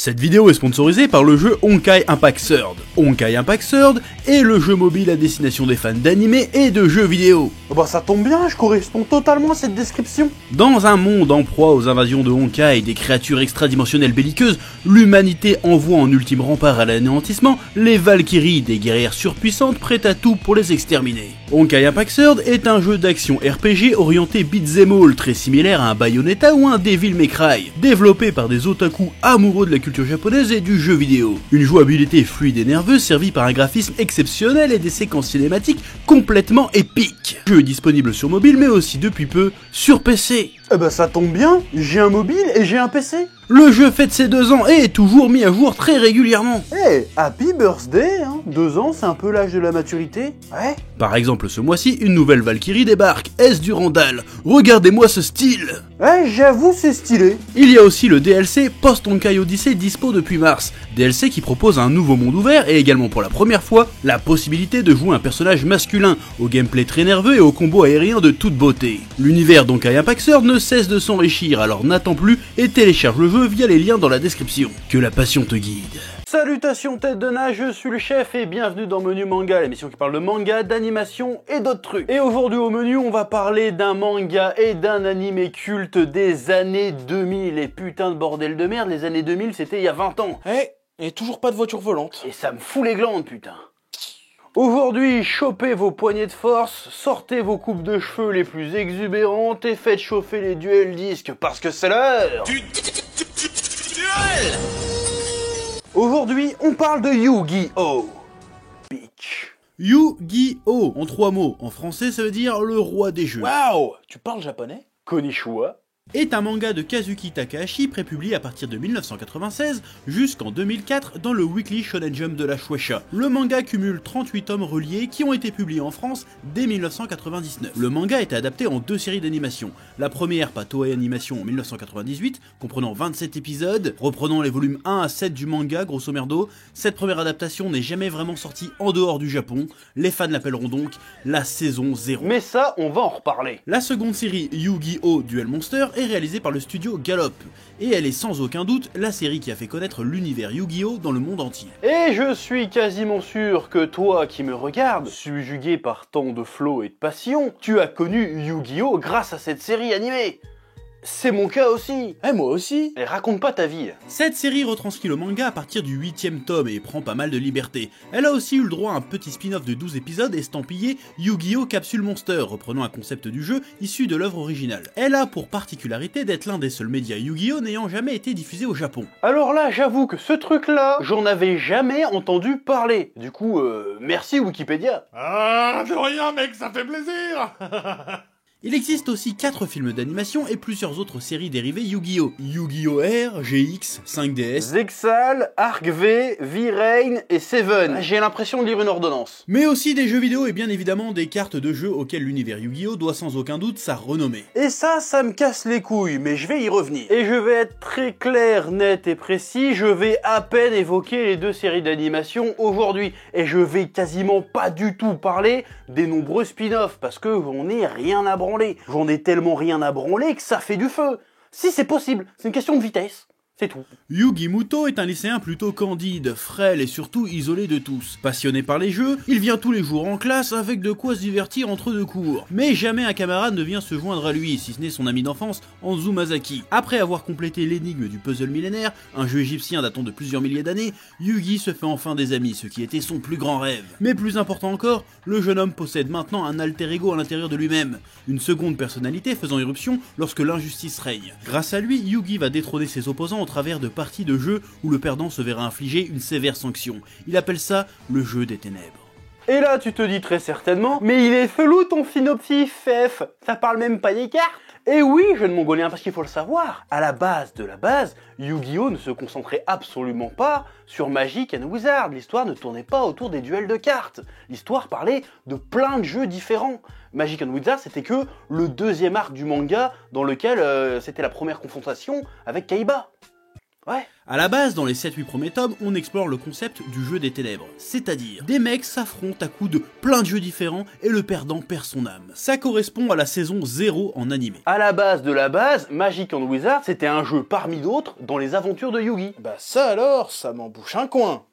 Cette vidéo est sponsorisée par le jeu Honkai Impact Third. Honkai Impact Third est le jeu mobile à destination des fans d'anime et de jeux vidéo. Bah ça tombe bien, je correspond totalement à cette description. Dans un monde en proie aux invasions de Honkai et des créatures extradimensionnelles belliqueuses, l'humanité envoie en ultime rempart à l'anéantissement les Valkyries, des guerrières surpuissantes prêtes à tout pour les exterminer. Honkai Impact Third est un jeu d'action RPG orienté beat'em all, très similaire à un Bayonetta ou un Devil May Cry, développé par des otaku amoureux de la culture japonaise et du jeu vidéo. Une jouabilité fluide et nerveuse servie par un graphisme exceptionnel et des séquences cinématiques complètement épiques. Le jeu est disponible sur mobile mais aussi depuis peu sur PC. Eh bah ça tombe bien, j'ai un mobile et j'ai un PC. Le jeu fête ses 2 ans et est toujours mis à jour très régulièrement. Eh, happy birthday, hein. 2 ans, c'est un peu l'âge de la maturité. Ouais. Par exemple, ce mois-ci, une nouvelle Valkyrie débarque, S du Randall. Regardez-moi ce style. Ouais, j'avoue, c'est stylé. Il y a aussi le DLC Post-Honkai Odyssey dispo depuis mars. DLC qui propose un nouveau monde ouvert et également pour la première fois, la possibilité de jouer un personnage masculin, au gameplay très nerveux et au combo aérien de toute beauté. L'univers d'Honkai Impact Third ne cesse de s'enrichir, alors n'attends plus et télécharge le jeu via les liens dans la description. Que la passion te guide. Salutations tête de nage, je suis le chef et bienvenue dans Menu Manga, l'émission qui parle de manga, d'animation et d'autres trucs. Et aujourd'hui au menu, on va parler d'un manga et d'un animé culte des années 2000. Et putain de bordel de merde, les années 2000 c'était il y a 20 ans. Et toujours pas de voiture volante. Et ça me fout les glandes, putain. Aujourd'hui, chopez vos poignées de force, sortez vos coupes de cheveux les plus exubérantes et faites chauffer les duel disques parce que c'est l'heure. Aujourd'hui, on parle de Yu-Gi-Oh! Bitch. Yu-Gi-Oh! En 3 mots. En français, ça veut dire le roi des jeux. Waouh, tu parles japonais? Konnichiwa. Est un manga de Kazuki Takahashi prépublié à partir de 1996 jusqu'en 2004 dans le Weekly Shonen Jump de la Shueisha. Le manga cumule 38 tomes reliés qui ont été publiés en France dès 1999. Le manga a été adapté en 2 séries d'animation. La première par Toei Animation en 1998, comprenant 27 épisodes, reprenant les volumes 1 à 7 du manga grosso merdo. Cette première adaptation n'est jamais vraiment sortie en dehors du Japon. Les fans l'appelleront donc la saison 0. Mais ça, on va en reparler. La seconde série, Yu-Gi-Oh! Duel Monster, est réalisée par le studio Gallop, et elle est sans aucun doute la série qui a fait connaître l'univers Yu-Gi-Oh! Dans le monde entier. Et je suis quasiment sûr que toi qui me regardes, subjugué par tant de flow et de passion, tu as connu Yu-Gi-Oh! Grâce à cette série animée. C'est mon cas aussi. Moi aussi. Et raconte pas ta vie. Cette série retranscrit le manga à partir du 8ème tome et prend pas mal de liberté. Elle a aussi eu le droit à un petit spin-off de 12 épisodes estampillé Yu-Gi-Oh! Capsule Monster, reprenant un concept du jeu issu de l'œuvre originale. Elle a pour particularité d'être l'un des seuls médias Yu-Gi-Oh! N'ayant jamais été diffusé au Japon. Alors là, j'avoue que ce truc-là, j'en avais jamais entendu parler. Du coup, merci Wikipédia. Ah, de rien mec, ça fait plaisir. Il existe aussi 4 films d'animation et plusieurs autres séries dérivées Yu-Gi-Oh! Yu-Gi-Oh! R, GX, 5DS, Zexal, Arc V, V-Rain et Seven. J'ai l'impression de lire une ordonnance. mais aussi des jeux vidéo et bien évidemment des cartes de jeux auxquelles l'univers Yu-Gi-Oh! Doit sans aucun doute sa renommée. Et ça me casse les couilles, mais je vais y revenir. Et je vais être très clair, net et précis, je vais à peine évoquer les 2 séries d'animation aujourd'hui. Et je vais quasiment pas du tout parler des nombreux spin-offs, parce que j'en ai rien à branler. J'en ai tellement rien à branler que ça fait du feu. Si c'est possible, c'est une question de vitesse. C'est tout. Yugi Muto est un lycéen plutôt candide, frêle et surtout isolé de tous. Passionné par les jeux, il vient tous les jours en classe avec de quoi se divertir entre 2 cours. Mais jamais un camarade ne vient se joindre à lui, si ce n'est son ami d'enfance, Anzu Masaki. Après avoir complété l'énigme du puzzle millénaire, un jeu égyptien datant de plusieurs milliers d'années, Yugi se fait enfin des amis, ce qui était son plus grand rêve. Mais plus important encore, le jeune homme possède maintenant un alter ego à l'intérieur de lui-même, une seconde personnalité faisant irruption lorsque l'injustice règne. Grâce à lui, Yugi va détrôner ses opposants au travers de parties de jeu où le perdant se verra infliger une sévère sanction. Il appelle ça le jeu des ténèbres. Et là, tu te dis très certainement, mais il est felou ton synopsis, F. Ça parle même pas des cartes. Et oui, jeune mongolien, parce qu'il faut le savoir, à la base de la base, Yu-Gi-Oh! Ne se concentrait absolument pas sur Magic and Wizard. L'histoire ne tournait pas autour des duels de cartes. L'histoire parlait de plein de jeux différents. Magic and Wizard, c'était que le 2e arc du manga dans lequel c'était la première confrontation avec Kaiba. Ouais. À la base, dans les 7-8 premiers tomes, on explore le concept du jeu des ténèbres, c'est-à-dire des mecs s'affrontent à coups de plein de jeux différents et le perdant perd son âme. Ça correspond à la saison 0 en animé. À la base de la base, Magic and Wizard, c'était un jeu parmi d'autres dans les aventures de Yugi. Bah ça alors, ça m'en bouche un coin.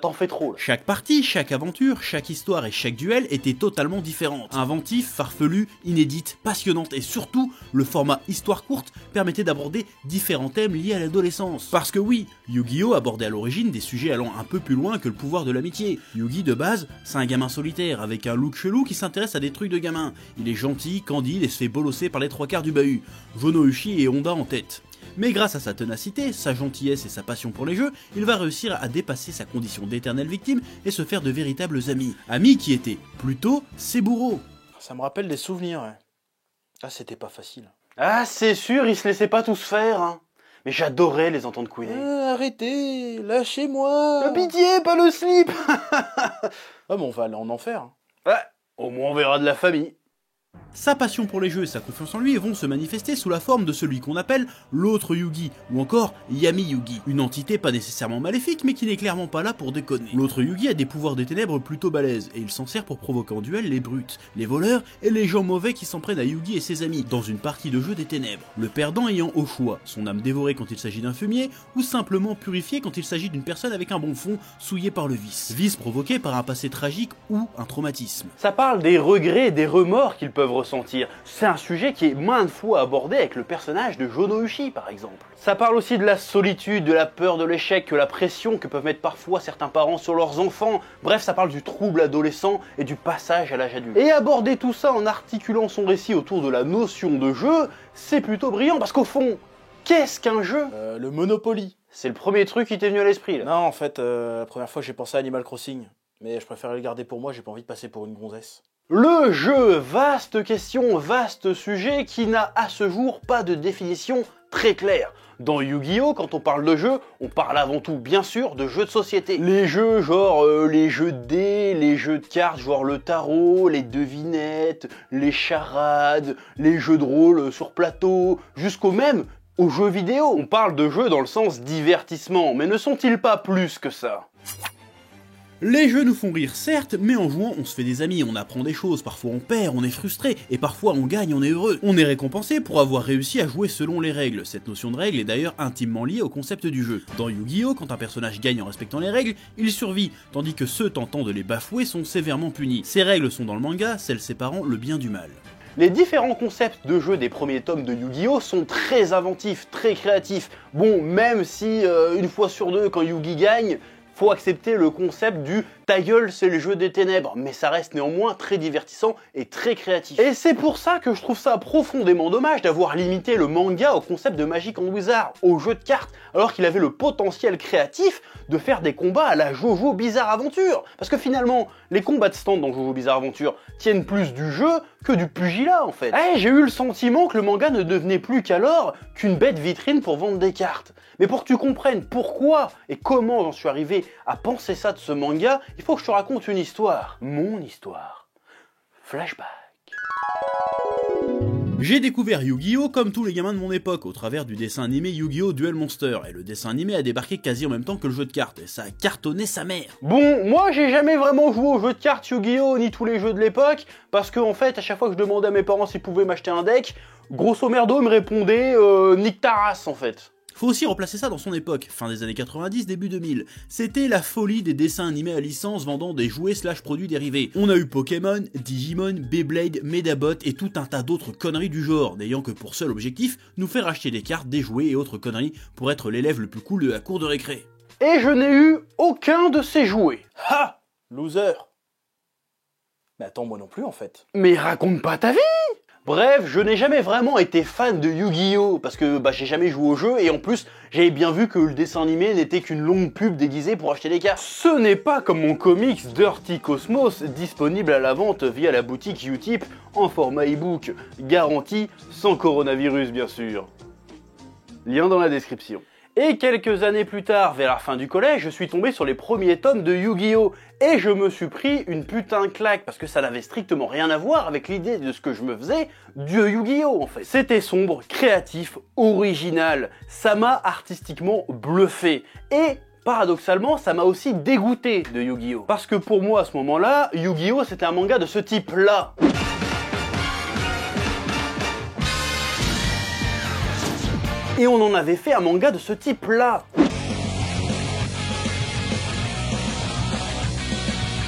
T'en fais trop là. Chaque partie, chaque aventure, chaque histoire et chaque duel était totalement différente. Inventif, farfelu, inédite, passionnante et surtout, le format histoire courte permettait d'aborder différents thèmes liés à l'adolescence. Parce que oui, Yu-Gi-Oh abordait à l'origine des sujets allant un peu plus loin que le pouvoir de l'amitié. Yugi de base, c'est un gamin solitaire avec un look chelou qui s'intéresse à des trucs de gamin. Il est gentil, candide et se fait bolosser par les 3/4 du bahut. Jono-Uchi et Honda en tête. Mais grâce à sa ténacité, sa gentillesse et sa passion pour les jeux, il va réussir à dépasser sa condition d'éternelle victime et se faire de véritables amis. Amis qui étaient plutôt ses bourreaux. Ça me rappelle des souvenirs, ouais. Ah, c'était pas facile. Ah, c'est sûr, ils se laissaient pas tous faire, hein. Mais j'adorais les entendre couiner. Arrêtez, lâchez-moi. Pitié, pas le slip. Ah, mais on va aller en enfer. Hein. Ouais, au moins on verra de la famille. Sa passion pour les jeux et sa confiance en lui vont se manifester sous la forme de celui qu'on appelle l'autre Yugi, ou encore Yami Yugi, une entité pas nécessairement maléfique mais qui n'est clairement pas là pour déconner. L'autre Yugi a des pouvoirs des ténèbres plutôt balèzes, et il s'en sert pour provoquer en duel les brutes, les voleurs et les gens mauvais qui s'en prennent à Yugi et ses amis, dans une partie de jeu des ténèbres. Le perdant ayant au choix son âme dévorée quand il s'agit d'un fumier, ou simplement purifiée quand il s'agit d'une personne avec un bon fond souillé par le vice. Vice provoqué par un passé tragique ou un traumatisme. Ça parle des regrets et des remords qu'ils peuvent ressentir. C'est un sujet qui est maintes fois abordé avec le personnage de Jono-Uchi par exemple. Ça parle aussi de la solitude, de la peur de l'échec, de la pression que peuvent mettre parfois certains parents sur leurs enfants. Bref, ça parle du trouble adolescent et du passage à l'âge adulte. Et aborder tout ça en articulant son récit autour de la notion de jeu, c'est plutôt brillant parce qu'au fond, qu'est-ce qu'un jeu ? Le Monopoly. C'est le premier truc qui t'est venu à l'esprit là. Non, en fait, la première fois j'ai pensé à Animal Crossing. Mais je préférais le garder pour moi, j'ai pas envie de passer pour une gonzesse. Le jeu, vaste question, vaste sujet qui n'a à ce jour pas de définition très claire. Dans Yu-Gi-Oh, quand on parle de jeu, on parle avant tout, bien sûr, de jeux de société. Les jeux genre les jeux de dés, les jeux de cartes genre le tarot, les devinettes, les charades, les jeux de rôle sur plateau, jusqu'au même aux jeux vidéo. On parle de jeux dans le sens divertissement, mais ne sont-ils pas plus que ça ? Les jeux nous font rire certes, mais en jouant on se fait des amis, on apprend des choses, parfois on perd, on est frustré, et parfois on gagne, on est heureux. On est récompensé pour avoir réussi à jouer selon les règles. Cette notion de règle est d'ailleurs intimement liée au concept du jeu. Dans Yu-Gi-Oh, quand un personnage gagne en respectant les règles, il survit, tandis que ceux tentant de les bafouer sont sévèrement punis. Ces règles sont dans le manga, celles séparant le bien du mal. Les différents concepts de jeu des premiers tomes de Yu-Gi-Oh sont très inventifs, très créatifs. Bon, même si une fois sur deux, quand Yugi gagne, faut accepter le concept du « ta gueule, c'est le jeu des ténèbres », mais ça reste néanmoins très divertissant et très créatif. Et c'est pour ça que je trouve ça profondément dommage d'avoir limité le manga au concept de Magic and Wizard, au jeu de cartes, alors qu'il avait le potentiel créatif de faire des combats à la Jojo Bizarre Aventure. Parce que finalement, les combats de stand dans Jojo Bizarre Aventure tiennent plus du jeu que du pugilat en fait. Eh, j'ai eu le sentiment que le manga ne devenait plus qu'alors qu'une bête vitrine pour vendre des cartes. Mais pour que tu comprennes pourquoi et comment j'en suis arrivé à penser ça de ce manga, il faut que je te raconte une histoire. Mon histoire. Flashback. J'ai découvert Yu-Gi-Oh comme tous les gamins de mon époque au travers du dessin animé Yu-Gi-Oh Duel Monster, et le dessin animé a débarqué quasi en même temps que le jeu de cartes, et ça a cartonné sa mère. Bon, moi j'ai jamais vraiment joué aux jeux de cartes Yu-Gi-Oh ni tous les jeux de l'époque, parce que en fait à chaque fois que je demandais à mes parents s'ils pouvaient m'acheter un deck, grosso merdo ils me répondaient nique ta race en fait. Faut aussi replacer ça dans son époque, fin des années 90, début 2000. C'était la folie des dessins animés à licence vendant des jouets / produits dérivés. On a eu Pokémon, Digimon, Beyblade, Medabot et tout un tas d'autres conneries du genre, n'ayant que pour seul objectif nous faire acheter des cartes, des jouets et autres conneries pour être l'élève le plus cool de la cour de récré. Et je n'ai eu aucun de ces jouets. Ha! Loser! Mais attends, moi non plus en fait. Mais raconte pas ta vie! Bref, je n'ai jamais vraiment été fan de Yu-Gi-Oh! Parce que j'ai jamais joué au jeu et en plus, j'avais bien vu que le dessin animé n'était qu'une longue pub déguisée pour acheter des cartes. Ce n'est pas comme mon comics Dirty Cosmos, disponible à la vente via la boutique Utip en format e-book, garanti sans coronavirus bien sûr. Lien dans la description. Et quelques années plus tard, vers la fin du collège, je suis tombé sur les premiers tomes de Yu-Gi-Oh! Et je me suis pris une putain de claque, parce que ça n'avait strictement rien à voir avec l'idée de ce que je me faisais de Yu-Gi-Oh! En fait. C'était sombre, créatif, original. Ça m'a artistiquement bluffé. Et paradoxalement, ça m'a aussi dégoûté de Yu-Gi-Oh! Parce que pour moi, à ce moment-là, Yu-Gi-Oh! C'était un manga de ce type-là. Et on en avait fait un manga de ce type-là.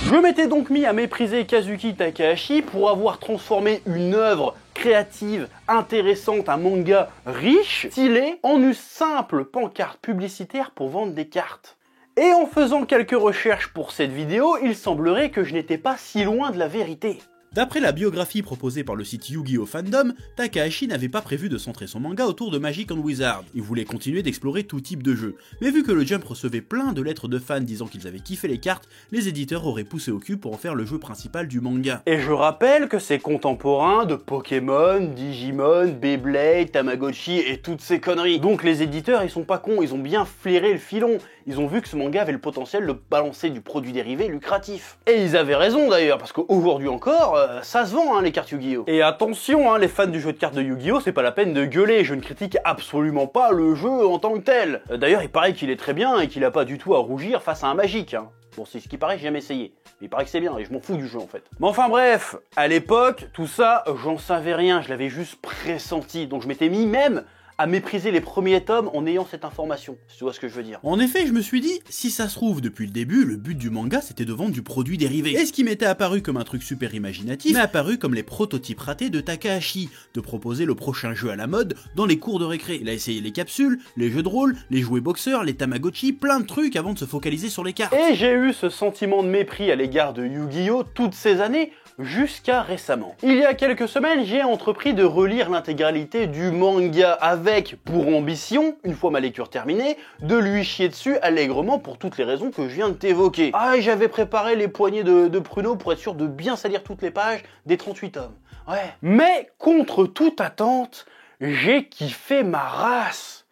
Je m'étais donc mis à mépriser Kazuki Takahashi pour avoir transformé une œuvre créative, intéressante, un manga riche, stylé, en une simple pancarte publicitaire pour vendre des cartes. Et en faisant quelques recherches pour cette vidéo, il semblerait que je n'étais pas si loin de la vérité. D'après la biographie proposée par le site Yu-Gi-Oh! Fandom, Takahashi n'avait pas prévu de centrer son manga autour de Magic and Wizard. Il voulait continuer d'explorer tout type de jeu. Mais vu que le Jump recevait plein de lettres de fans disant qu'ils avaient kiffé les cartes, les éditeurs auraient poussé au cul pour en faire le jeu principal du manga. Et je rappelle que c'est contemporain de Pokémon, Digimon, Beyblade, Tamagotchi et toutes ces conneries. Donc les éditeurs, ils sont pas cons, ils ont bien flairé le filon. Ils ont vu que ce manga avait le potentiel de balancer du produit dérivé lucratif. Et ils avaient raison d'ailleurs, parce qu'aujourd'hui encore, ça se vend les cartes Yu-Gi-Oh! Et attention, les fans du jeu de cartes de Yu-Gi-Oh! C'est pas la peine de gueuler, je ne critique absolument pas le jeu en tant que tel. D'ailleurs, il paraît qu'il est très bien et qu'il a pas du tout à rougir face à un Magic. Bon, c'est ce qui paraît, j'ai jamais essayé. Mais il paraît que c'est bien et je m'en fous du jeu en fait. Mais enfin bref, à l'époque, tout ça, j'en savais rien, je l'avais juste pressenti. Donc je m'étais mis même à mépriser les premiers tomes en ayant cette information, si tu vois ce que je veux dire. En effet, je me suis dit, si ça se trouve, depuis le début, le but du manga c'était de vendre du produit dérivé. Et ce qui m'était apparu comme un truc super imaginatif, m'est apparu comme les prototypes ratés de Takahashi, de proposer le prochain jeu à la mode dans les cours de récré. Il a essayé les capsules, les jeux de rôle, les jouets boxeurs, les Tamagotchi, plein de trucs avant de se focaliser sur les cartes. Et j'ai eu ce sentiment de mépris à l'égard de Yu-Gi-Oh! Toutes ces années, jusqu'à récemment. Il y a quelques semaines, j'ai entrepris de relire l'intégralité du manga avec, pour ambition, une fois ma lecture terminée, de lui chier dessus allègrement pour toutes les raisons que je viens de t'évoquer. Ah, et j'avais préparé les poignées de pruneaux pour être sûr de bien salir toutes les pages des 38 tomes. Ouais. Mais, contre toute attente, j'ai kiffé ma race.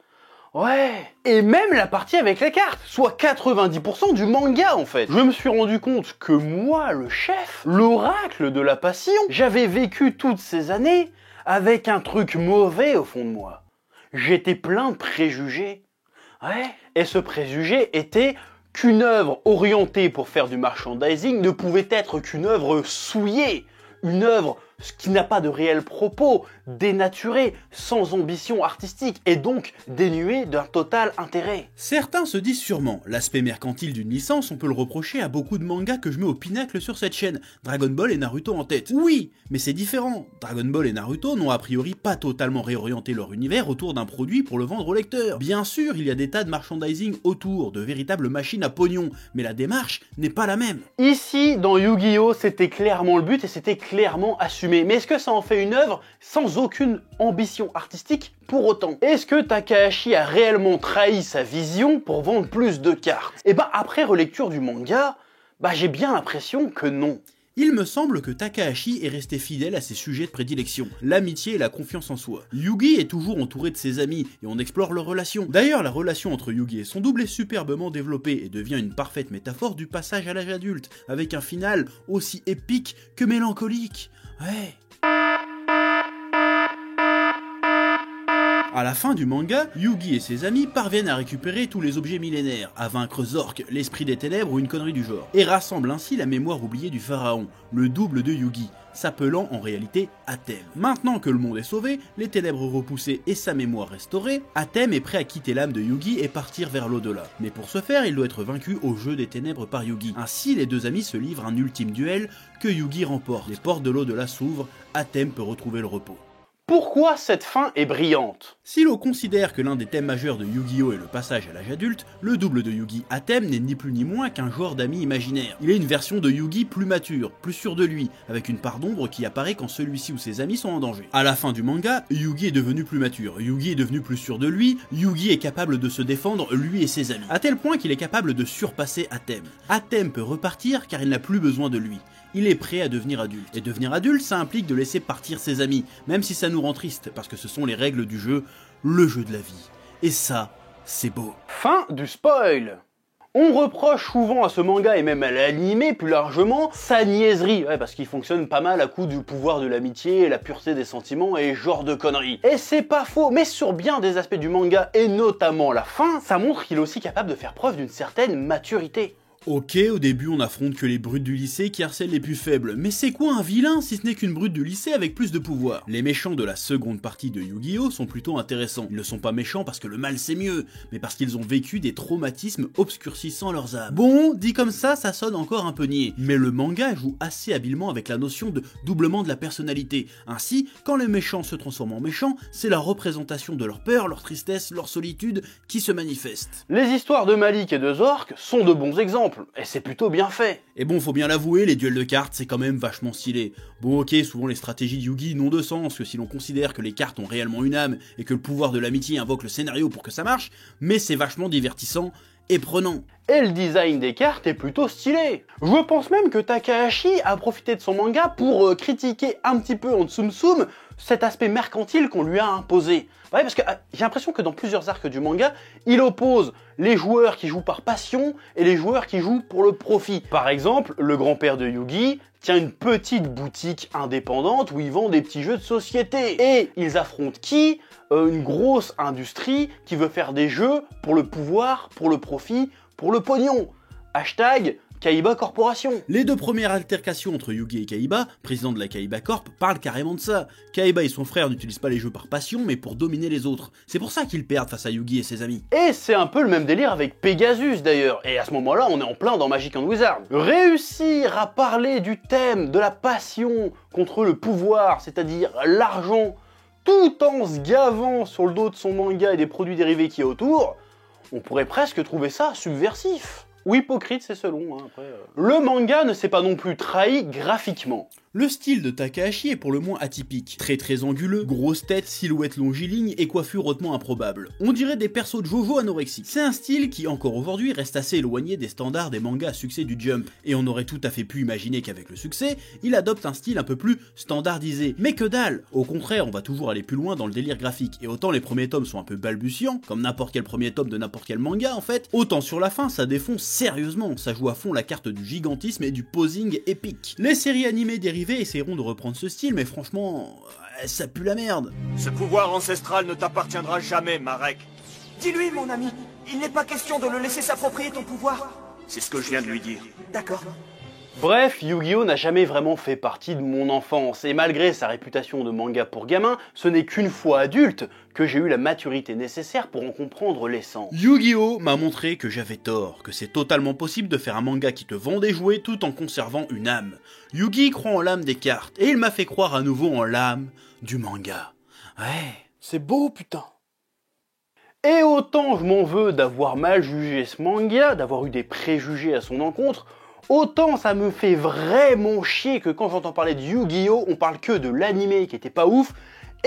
Ouais. Et même la partie avec les cartes, soit 90% du manga en fait. Je me suis rendu compte que moi, le chef, l'oracle de la passion, j'avais vécu toutes ces années avec un truc mauvais au fond de moi. J'étais plein de préjugés. Ouais. Et ce préjugé était qu'une œuvre orientée pour faire du merchandising ne pouvait être qu'une œuvre souillée, une œuvre qui n'a pas de réel propos, dénaturée, sans ambition artistique et donc dénuée d'un total intérêt. Certains se disent sûrement, l'aspect mercantile d'une licence on peut le reprocher à beaucoup de mangas que je mets au pinacle sur cette chaîne, Dragon Ball et Naruto en tête. Oui, mais c'est différent. Dragon Ball et Naruto n'ont a priori pas totalement réorienté leur univers autour d'un produit pour le vendre au lecteur. Bien sûr, il y a des tas de merchandising autour, de véritables machines à pognon, mais la démarche n'est pas la même. Ici, dans Yu-Gi-Oh! C'était clairement le but et c'était clairement assumé. Mais est-ce que ça en fait une œuvre sans aucune ambition artistique pour autant? Est-ce que Takahashi a réellement trahi sa vision pour vendre plus de cartes? Et après relecture du manga, j'ai bien l'impression que non. Il me semble que Takahashi est resté fidèle à ses sujets de prédilection, l'amitié et la confiance en soi. Yugi est toujours entouré de ses amis et on explore leurs relations. D'ailleurs, la relation entre Yugi et son double est superbement développée et devient une parfaite métaphore du passage à l'âge adulte, avec un final aussi épique que mélancolique. Ouais. À la fin du manga, Yugi et ses amis parviennent à récupérer tous les objets millénaires, à vaincre Zork, l'esprit des ténèbres ou une connerie du genre, et rassemblent ainsi la mémoire oubliée du pharaon, le double de Yugi, s'appelant en réalité Atem. Maintenant que le monde est sauvé, les ténèbres repoussées et sa mémoire restaurée, Atem est prêt à quitter l'âme de Yugi et partir vers l'au-delà. Mais pour ce faire, il doit être vaincu au jeu des ténèbres par Yugi. Ainsi, les deux amis se livrent un ultime duel que Yugi remporte. Les portes de l'au-delà s'ouvrent, Atem peut retrouver le repos. Pourquoi cette fin est brillante? Si l'on considère que l'un des thèmes majeurs de Yu-Gi-Oh! Est le passage à l'âge adulte, le double de Yugi, Atem, n'est ni plus ni moins qu'un joueur d'amis imaginaire. Il est une version de Yugi plus mature, plus sûr de lui, avec une part d'ombre qui apparaît quand celui-ci ou ses amis sont en danger. À la fin du manga, Yugi est devenu plus mature, Yugi est devenu plus sûr de lui, Yugi est capable de se défendre lui et ses amis, à tel point qu'il est capable de surpasser Atem. Atem peut repartir car il n'a plus besoin de lui. Il est prêt à devenir adulte. Et devenir adulte, ça implique de laisser partir ses amis, même si ça nous rend triste, parce que ce sont les règles du jeu, le jeu de la vie. Et ça, c'est beau. Fin du spoil. On reproche souvent à ce manga et même à l'anime plus largement sa niaiserie, parce qu'il fonctionne pas mal à coup du pouvoir de l'amitié, la pureté des sentiments et genre de conneries. Et c'est pas faux, mais sur bien des aspects du manga et notamment la fin, ça montre qu'il est aussi capable de faire preuve d'une certaine maturité. Ok, au début on affronte que les brutes du lycée qui harcèlent les plus faibles, mais c'est quoi un vilain si ce n'est qu'une brute du lycée avec plus de pouvoir? Les méchants de la seconde partie de Yu-Gi-Oh sont plutôt intéressants. Ils ne sont pas méchants parce que le mal c'est mieux, mais parce qu'ils ont vécu des traumatismes obscurcissant leurs âmes. Bon, dit comme ça sonne encore un peu niais, mais le manga joue assez habilement avec la notion de doublement de la personnalité. Ainsi, quand les méchants se transforment en méchants, c'est la représentation de leur peur, leur tristesse, leur solitude qui se manifeste. Les histoires de Malik et de Zork sont de bons exemples. Et c'est plutôt bien fait. Et bon, faut bien l'avouer, les duels de cartes, c'est quand même vachement stylé. Bon ok, souvent les stratégies de Yu-Gi n'ont de sens que si l'on considère que les cartes ont réellement une âme et que le pouvoir de l'amitié invoque le scénario pour que ça marche, mais c'est vachement divertissant et prenant. Et le design des cartes est plutôt stylé. Je pense même que Takahashi a profité de son manga pour critiquer un petit peu en tsum tsum cet aspect mercantile qu'on lui a imposé. Ouais, parce que j'ai l'impression que dans plusieurs arcs du manga, il oppose les joueurs qui jouent par passion et les joueurs qui jouent pour le profit. Par exemple, le grand-père de Yugi tient une petite boutique indépendante où il vend des petits jeux de société. Et ils affrontent qui? Une grosse industrie qui veut faire des jeux pour le pouvoir, pour le profit, pour le pognon. Hashtag Kaiba Corporation. Les deux premières altercations entre Yugi et Kaiba, président de la Kaiba Corp, parlent carrément de ça. Kaiba et son frère n'utilisent pas les jeux par passion, mais pour dominer les autres. C'est pour ça qu'ils perdent face à Yugi et ses amis. Et c'est un peu le même délire avec Pegasus d'ailleurs. Et à ce moment-là, on est en plein dans Magic and Wizard. Réussir à parler du thème de la passion contre le pouvoir, c'est-à-dire l'argent, tout en se gavant sur le dos de son manga et des produits dérivés qui est autour, on pourrait presque trouver ça subversif. Ou hypocrite, c'est selon. Après, Le manga ne s'est pas non plus trahi graphiquement. Le style de Takahashi est pour le moins atypique. Très anguleux, grosse tête, silhouette longiligne et coiffure hautement improbable. On dirait des persos de Jojo anorexiques. C'est un style qui, encore aujourd'hui, reste assez éloigné des standards des mangas à succès du Jump. Et on aurait tout à fait pu imaginer qu'avec le succès, il adopte un style un peu plus standardisé. Mais que dalle! Au contraire, on va toujours aller plus loin dans le délire graphique. Et autant les premiers tomes sont un peu balbutiants, comme n'importe quel premier tome de n'importe quel manga en fait, autant sur la fin, ça défonce sérieusement. Ça joue à fond la carte du gigantisme et du posing épique. Les séries animées dérivées essaieront de reprendre ce style, mais franchement, ça pue la merde. Ce pouvoir ancestral ne t'appartiendra jamais, Marek. Dis-lui, mon ami, il n'est pas question de le laisser s'approprier ton pouvoir. C'est ce que je viens de lui dire. D'accord. Bref, Yu-Gi-Oh n'a jamais vraiment fait partie de mon enfance, et malgré sa réputation de manga pour gamins, ce n'est qu'une fois adulte que j'ai eu la maturité nécessaire pour en comprendre l'essence. Yu-Gi-Oh m'a montré que j'avais tort, que c'est totalement possible de faire un manga qui te vend des jouets tout en conservant une âme. Yugi croit en l'âme des cartes, et il m'a fait croire à nouveau en l'âme du manga. Ouais. C'est beau, putain. Et autant je m'en veux d'avoir mal jugé ce manga, d'avoir eu des préjugés à son encontre, autant ça me fait vraiment chier que quand j'entends parler de Yu-Gi-Oh, on parle que de l'anime qui était pas ouf,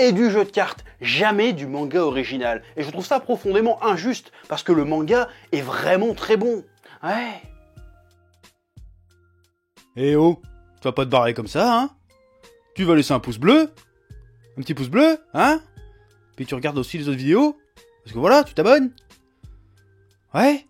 et du jeu de cartes, jamais du manga original. Et je trouve ça profondément injuste, parce que le manga est vraiment très bon. Ouais. Eh oh, tu vas pas te barrer comme ça, hein? Tu vas laisser un pouce bleu? Un petit pouce bleu, hein? Puis tu regardes aussi les autres vidéos? Parce que voilà, tu t'abonnes? Ouais?